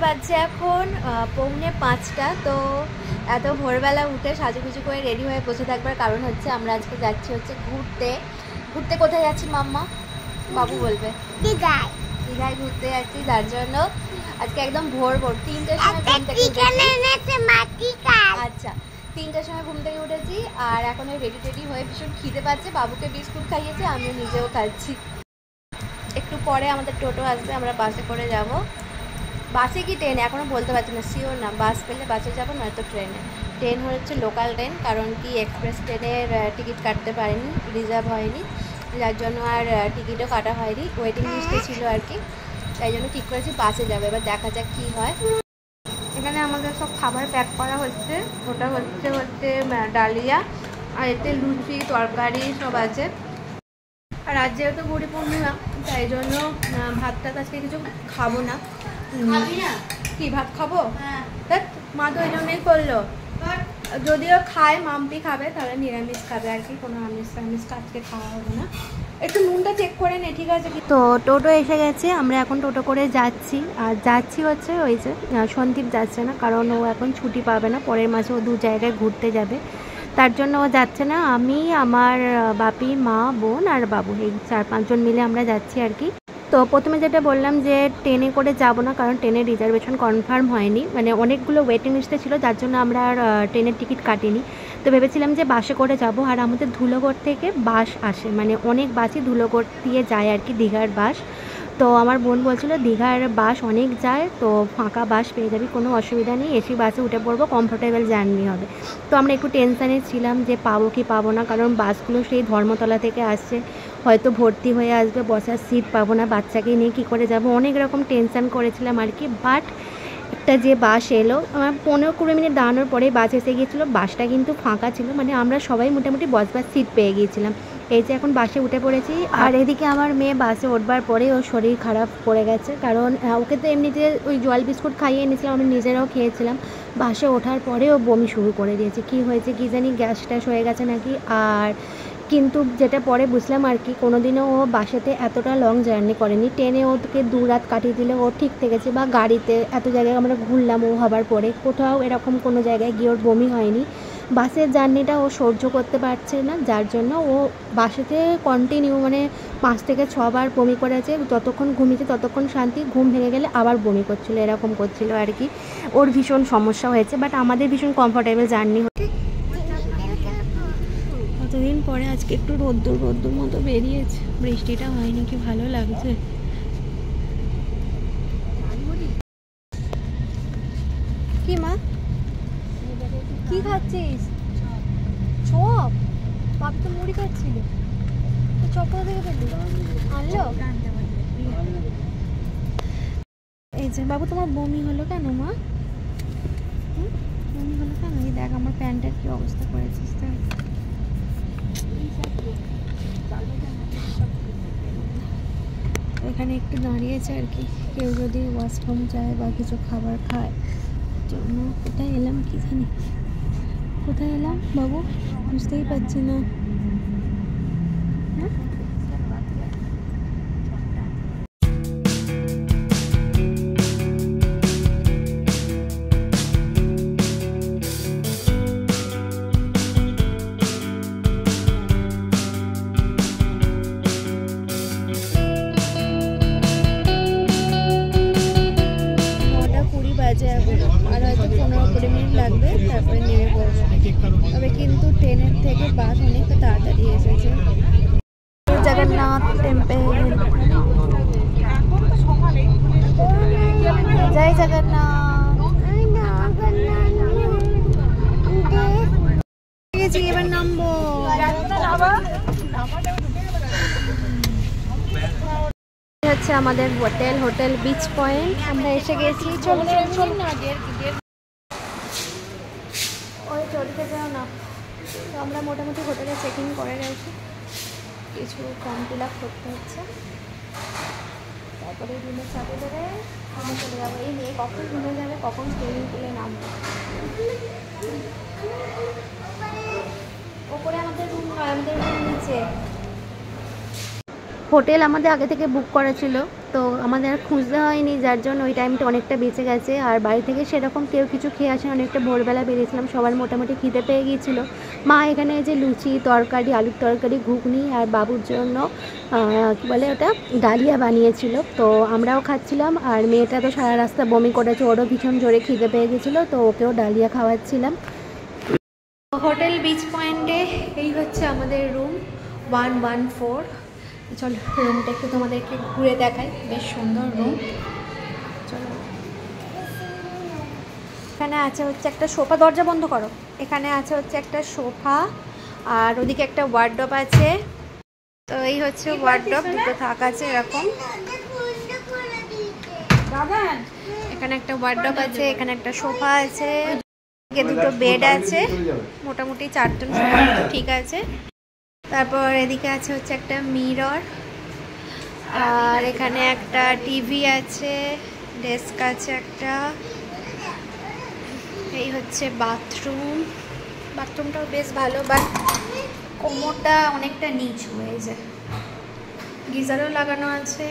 বাজছে এখন 4:45। তো এত ভোরবেলা উঠে সাজুগুজু করে রেডি হয়ে বসে থাকবার কারণ হচ্ছে আমরা আজকে যাচ্ছি ঘুরতে। কোথায় যাচ্ছি মাম্মা? বাবু বলবে। দীঘায় ঘুরতে যাচ্ছি, যার জন্য আজকে একদম ভোর 3টার সময় ঘুম থেকে উঠেছি। আচ্ছা, 3টার সময় ঘুম থেকে উঠেছি আর এখন রেডি হয়ে ভীষণ খিদে পাচ্ছে। বাবুকে বিস্কুট খাইয়েছি, আমি নিজেও খাচ্ছি। একটু পরে আমাদের টোটো আসবে, আমরা বাসে করে যাব। বাসে কি ট্রেনে এখনও বলতে পারছি না, শিওর না। বাস পেলে বাসে যাবো, নয়তো ট্রেনে। ট্রেন হচ্ছে লোকাল ট্রেন, কারণ কি এক্সপ্রেস ট্রেনের টিকিট কাটতে পারিনি, রিজার্ভ হয়নি, যার জন্য আর টিকিটও কাটা হয়নি, ওয়েটিং লিস্টে ছিল আর কি। তাই জন্য ঠিক করেছি বাসে যাবে। এবার দেখা যাক কী হয়। এখানে আমাদের সব খাবার প্যাক করা হচ্ছে। ওটা হচ্ছে ডালিয়া, আর এতে লুচি তরকারি সব আছে। আর আজ যেহেতু গুড়ি পূর্ণিমা, তাই জন্য ভাতটা আজকে কিছু খাবো না। কি ভাত খাবো? দেখ মা তো এই জন্যই করলো। যদিও খায়, মাম্পি খাবে, তাহলে নিরামিষ খাবে আর কি, কোনো আমিষ আজকে খাওয়া হবে না। একটু নুনটা চেক করে নে, ঠিক আছে? তো টোটো এসে গেছে, আমরা এখন টোটো করে যাচ্ছি। আর যাচ্ছি হচ্ছে ওই যে সন্দীপ যাচ্ছে না, কারণ ও এখন ছুটি পাবে না, পরের মাসে ও 2 জায়গায় ঘুরতে যাবে, তার জন্য ও যাচ্ছে না। আমি, আমার বাপি, মা, বোন আর বাবু, এই 4-5 জন মিলে আমরা যাচ্ছি আর কি। তো প্রথমে যেটা বললাম যে ট্রেনে করে যাব না, কারণ ট্রেনের রিজার্ভেশন কনফার্ম হয়নি, মানে অনেকগুলো ওয়েটিং লিস্টে ছিল, যার জন্য আমরা আর ট্রেনের টিকিট কাটিনি। তো ভেবেছিলাম যে বাসে করে যাব। আর আমাদের ধুলোগড় থেকে বাস আসে, মানে অনেক বাসই ধুলোগড় দিয়ে যায় আর কি, দীঘার বাস। তো আমার বোন বলছিল দীঘার বাস অনেক যায়, তো ফাঁকা বাস পেয়ে যাবি, কোনো অসুবিধা নেই, এসি বাসে উঠে পড়বো, কমফোর্টেবল জার্নি হবে। তো আমরা একটু টেনশানে ছিলাম যে পাবো কি পাবো না, কারণ বাসগুলো সেই ধর্মতলা থেকে আসছে, হয়তো ভর্তি হয়ে আসবে, বসার সিট পাবো না, বাচ্চাকে নিয়ে কী করে যাব, অনেক রকম টেনশান করেছিলাম আর কি। বাট একটা যে বাস এলো, আমার 15-20 মিনিট দাঁড়ানোর পরে বাস এসে গিয়েছিলো। বাসটা কিন্তু ফাঁকা ছিল, মানে আমরা সবাই মোটামুটি বসবার সিট পেয়ে গিয়েছিলাম। এই যে এখন বাসে উঠে পড়েছি। আর এদিকে আমার মেয়ে বাসে উঠবার পরে ওর শরীর খারাপ পড়ে গেছে, কারণ ওকে তো এমনিতে ওই জল বিস্কুট খাইয়ে এনেছিলাম, আমি নিজেরাও খেয়েছিলাম। বাসে ওঠার পরে ও বমি শুরু করে দিয়েছে, কি হয়েছে কি জানি, গ্যাস ট্যাস হয়ে গেছে নাকি। আর কিন্তু যেটা পরে বুঝলাম আর কি, কোনোদিনও ও বাসেতে এতটা লং জার্নি করেনি। ট্রেনে ওকে 2 রাত কাটিয়ে দিলে ও ঠিক থেকেছে, বা গাড়িতে এত জায়গায় আমরা ঘুরলাম ও হবার পরে, কোথাও এরকম কোনো জায়গায় গিয়ে ওর বমি হয়নি। বাসের জার্নিটা ও সহ্য করতে পারছে না, যার জন্য ও বাসেতে কন্টিনিউ মানে 5 থেকে 6 বার বমি করেছে। যতক্ষণ ঘুমিয়েছে ততক্ষণ শান্তি, ঘুম ভেঙে গেলে আবার বমি করছিল, এরকম করছিল আর কি। ওর ভীষণ সমস্যা হয়েছে, বাট আমাদের ভীষণ কমফোর্টেবল জার্নি। কতদিন পরে আজকে একটু রোদ্দুর মতো বেরিয়েছে, বৃষ্টিটা হয়নি, কি ভালো লাগছে। কি মা, কি খাচ্ছিস? চপ? বাবু তো মুড়ি খাচ্ছিল, চপ কোথা থেকে পেলি? আনলো? এই যে বাবু, তোমার বমি হলো কেন মা? বমি হলো কেন? এই দেখ আমার প্যান্টের কি অবস্থা করেছিস দেখ। এখানে একটু দাঁড়িয়েছে আর কি, কেউ যদি ওয়াশরুম যায় বা কিছু খাবার খায় জন্য। কোথায় এলাম কি জানি, কোথায় এলাম বাবু, বুঝতেই পারছি না। আর হয়তো 15-20 মিনিট লাগবে, তারপরে নেমে পড়বো। তবে কিন্তু ট্রেনের থেকে বাস অনেকটা তাড়াতাড়ি এসেছে। জগন্নাথ টেম্পল, জয় জগন্নাথ। এবার নামবো। হচ্ছে আমাদের হোটেল বিচ পয়েন্ট, আমরা এসে গেছি। চল ওই চলতে যাও না। তো আমরা মোটামুটি হোটেলে চেকিং করে গেছি, কিছু ফর্ম ফিল আপ করতে হচ্ছে, তারপরে রুমে চাপে দেবে, আমরা চলে যাবো। এই মেয়ে কখন রুমে যাবে, কখন সুইমিং পুলে নামবো। ওপরে আমাদের রুম নয়, আমাদের রুম নিচে। হোটেল আমাদের আগে থেকে বুক করা ছিল, তো আমাদের আর খুঁজতে হয়নি, যার জন্য ওই টাইমটা অনেকটা বেঁচে গেছে। আর বাড়ি থেকে সেরকম কেউ কিছু খেয়ে আসেন, অনেকটা ভোরবেলা বেরিয়েছিলাম, সবার মোটামুটি খিদে পেয়ে গিয়েছিলো। মা এখানে যে লুচি তরকারি, আলুর তরকারি, ঘুগনি আর বাবুর জন্য কী বলে ওটা ডালিয়া বানিয়েছিল। তো আমরাও খাচ্ছিলাম, আর মেয়েটা তো সারা রাস্তা বমি করেছে, ওরও ভীষণ জোরে খিদে পেয়ে গেছিলো, তো ওকেও ডালিয়া খাওয়াচ্ছিলাম। হোটেল বিচ পয়েন্টে এই হচ্ছে আমাদের রুম 114। চলো রুমটা একটু তোমাদেরকে ঘুরে দেখাই, বেশ সুন্দর রুম। চলো, এখানে আছে হচ্ছে একটা সোফা, দরজা বন্ধ করো। এখানে আছে হচ্ছে একটা সোফা, আর ওদিকে একটা ওয়ার্ডরোব আছে। তো এই হচ্ছে ওয়ার্ডরোব, দুটো থাক আছে এরকম। এখানে একটা ওয়ার্ডরোব আছে, এখানে একটা সোফা আছে, দুটো বেড আছে, মোটামুটি 4 জন ঠিক আছে। তারপর এদিকে আছে হচ্ছে একটা মিরর, আর এখানে একটা টিভি আছে, ডেস্ক আছে একটা। এই হচ্ছে বাথরুম, বাথরুমটাও বেশ ভালো, বাট কোমরটা অনেকটা নিচু হয়ে যায়। গিজারও লাগানো আছে,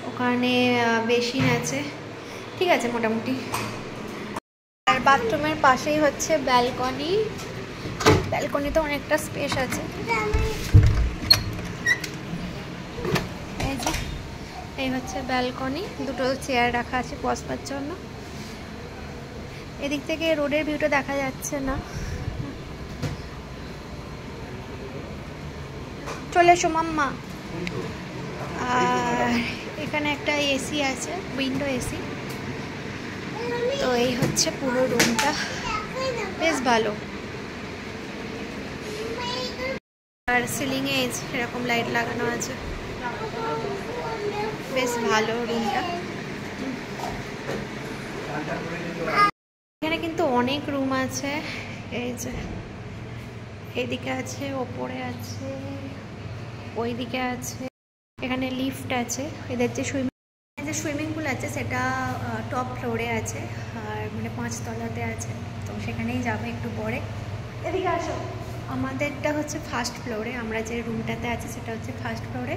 ওখানে বেসিন আছে, ঠিক আছে মোটামুটি। আর বাথরুমের পাশেই হচ্ছে ব্যালকনি, ব্যালকনিতে অনেকটা স্পেস আছে। এই হচ্ছে ব্যালকনি, দুটো চেয়ার রাখা আছে বসবার জন্য। এদিক থেকে রোডের ভিউটা দেখা যাচ্ছে না। চলে এসো মাম্মা। আর এখানে একটা এসি আছে, উইন্ডো এসি। তো এই হচ্ছে পুরো রুমটা, বেশ ভালো। আর সিলিংয়ে এরকম লাইট লাগানো আছে, বেশ ভালো রুমটা। এখানে কিন্তু অনেক রুম আছে, এই যে এদিকে আছে, ওপরে আছে, ওইদিকে আছে, এখানে লিফট আছে। এদের যে সুইমিং পুল আছে সেটা টপ ফ্লোরে আছে, আর মানে 5 তলাতে আছে, তো সেখানেই যাবো একটু পরে। এদিকে আসো। আমাদেরটা হচ্ছে ফার্স্ট ফ্লোরে, আমরা যে রুমটাতে আছি সেটা হচ্ছে ফার্স্ট ফ্লোরে।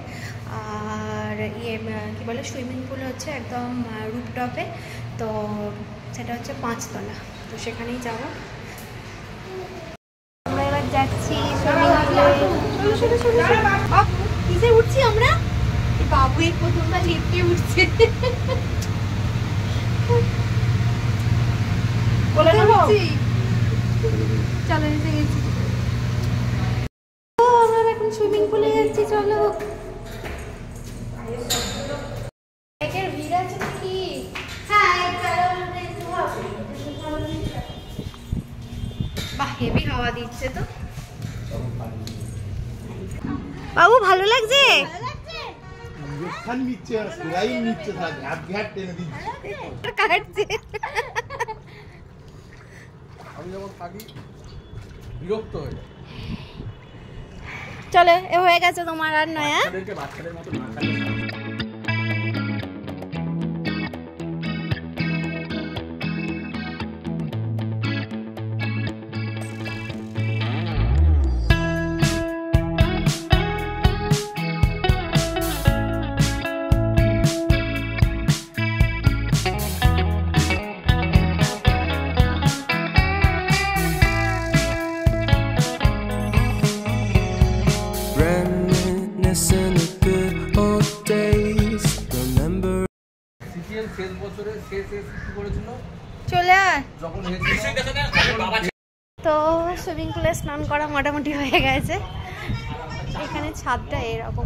আর কী বলে সুইমিং পুল হচ্ছে একদম রুফটপে, তো সেটা হচ্ছে 5 তলা, তো সেখানেই যাবো। আমরা এবার যাচ্ছি সুইমিং পুলে। কিসে উঠছি আমরা? বাবু এই প্রথমবার লিফটে উঠছে। বলে না উঠছি, চলো এসে গেছি। আমরা এখন সুইমিং পুলে যাচ্ছি, চলো। ভিড় আছে নাকি? বাহ, হেভি হাওয়া দিচ্ছে তো। বাবু ভালো লাগছে? চলে এ হয়ে গেছে তোমার, আর নয়া চলে আয়। তো সুইমিং পুলে স্নান করা মোটামুটি হয়ে গেছে। এখানে ছাদটা এরকম,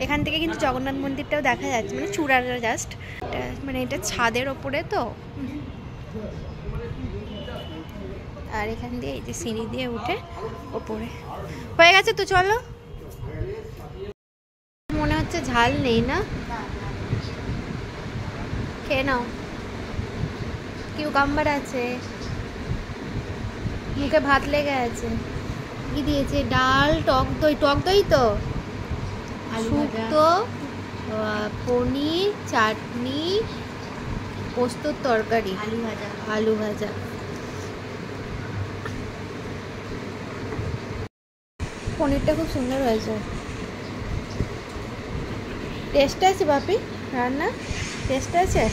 এখান থেকে কিন্তু জগন্নাথ মন্দিরটাও দেখা যাচ্ছে, মানে চূড়ার জাস্ট, মানে এটা ছাদের ওপরে তো। আর এখান দিয়ে এই যে সিঁড়ি দিয়ে উঠে ওপরে হয়ে গেছে। তো চলো, মনে হচ্ছে ঝাল নেই না, খেয়ে নাও। কিউকাম্বার আছে, মুখে ভাত লেগে আছে। কি দিয়েছে? ডাল, টক দই, টক দই তো, শুক্তো, পনির, চাটনি, পোস্তর তরকারি, আলু ভাজা। পনিরটা খুব সুন্দর হয়েছে। টেস্ট আছে বাপি রান্না? টেস্ট আছে?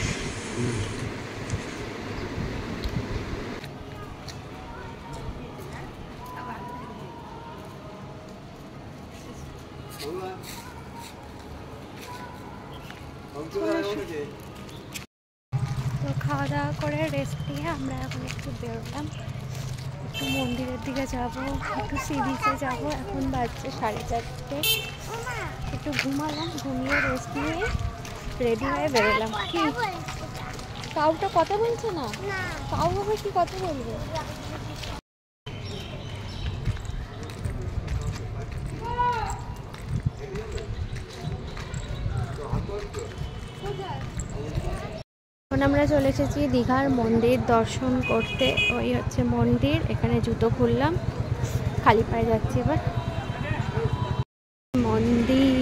তো খাওয়া দাওয়া করে রেস্ট নিয়ে আমরা এখন একটু বেরোলাম, একটু মন্দিরের দিকে যাব, একটু সি বিচে যাবো। এখন বাজছে 4:30। একটু ঘুমালাম, ঘুমিয়ে রেস্ট নিয়ে রেডি হয়ে বেরোলাম। কি কাউটা কথা বলছে না? কাউ হবে কি কথা বলবে? এখন আমরা চলে এসেছি দীঘার মন্দির দর্শন করতে। ওই হচ্ছে মন্দির, এখানে জুতো খুললাম, খালি পায়ে যাচ্ছি এবার মন্দির।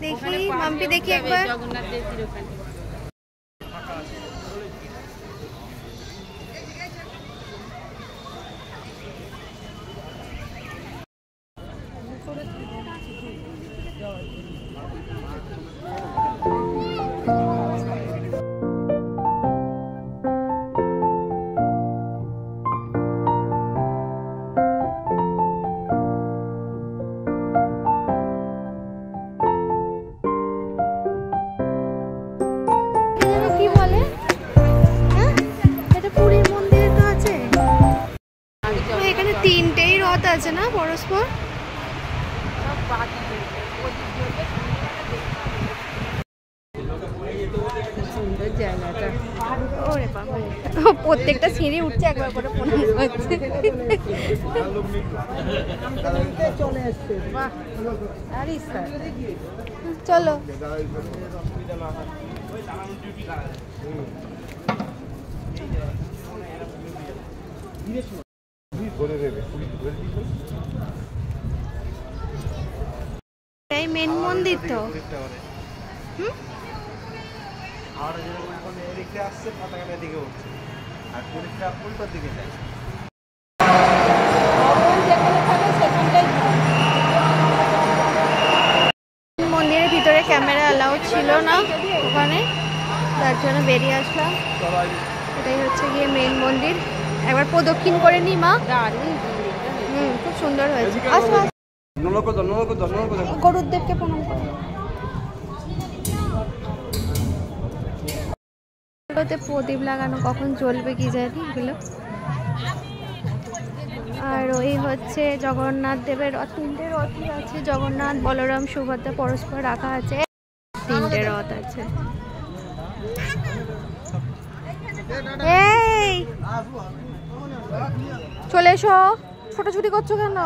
দেখি মাম্পি, দেখি একবার। জগন্নাথ দেবের ওখানে আছে না পরস্পর। সুন্দর জায়গাটা, ওরে বাবা, প্রত্যেকটা সিঁড়ি উঠছে একবার করে প্রণাম করছে। চলো এই মেন মন্দির তো। মন্দিরের ভিতরে ক্যামেরা অ্যালাউ ছিল না ওখানে, তার জন্য বেরিয়ে আসলাম। এটাই হচ্ছে গিয়ে মেন মন্দির। একবার প্রদক্ষিণ করে নি মা, খুব সুন্দর হয়েছে। আসো গরুদেবকে প্রণাম করো। প্রদীপ লাগানো, কখন জ্বলবে কি জানি এগুলো। আর ওই হচ্ছে জগন্নাথ দেবের রথ, 3টে রথই আছে। জগন্নাথ, বলরাম, সুভদ্রা পরস্পর রাখা আছে, 3টে রথ আছে। এই চলে এসো, ছোটাছুটি করছো কেন?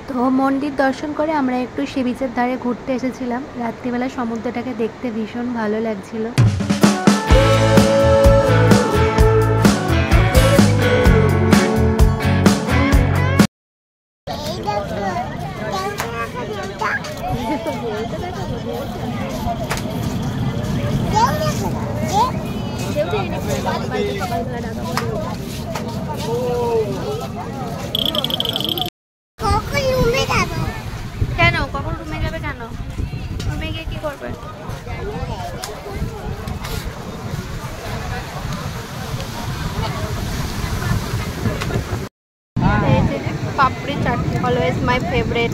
তো মন্দির দর্শন করে আমরা একটু সি বিচের ধারে ঘুরতে এসেছিলাম। রাত্রিবেলা সমুদ্রটাকে দেখতে ভীষণ ভালো লাগছিল। কেন কখন রুমে যাবে? কেন রুমে গিয়ে কি করবে? পাপড়ি চাট, অলওয়েজ মাই ফেভারিট।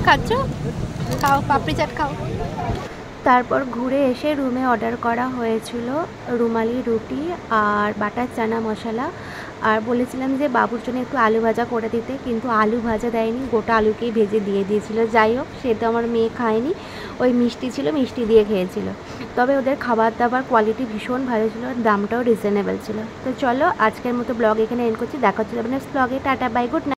খাচ্ছ? খাও, পাপড়ি চাট খাও। তারপর ঘুরে এসে রুমে অর্ডার করা হয়েছিল রুমালি রুটি আর বাটার চানা মশলা আর বলেছিলাম যে বাবুর জন্য একটু আলু ভাজা করে দিতে, কিন্তু আলু ভাজা দেয়নি, গোটা আলুকেই ভেজে দিয়ে দিয়েছিল। যাই হোক, সে তো আমার মেয়ে খায়নি, ওই মিষ্টি ছিল, মিষ্টি দিয়ে খেয়েছিল। তবে ওদের খাবার দাবার কোয়ালিটি ভীষণ ভালো ছিল, দামটাও রিজনেবল ছিল। তো চলো আজকের মতো ব্লগ এখানে এন্ড করছি, দেখা হচ্ছে নেক্সট ব্লগে। Tata, bye, good night.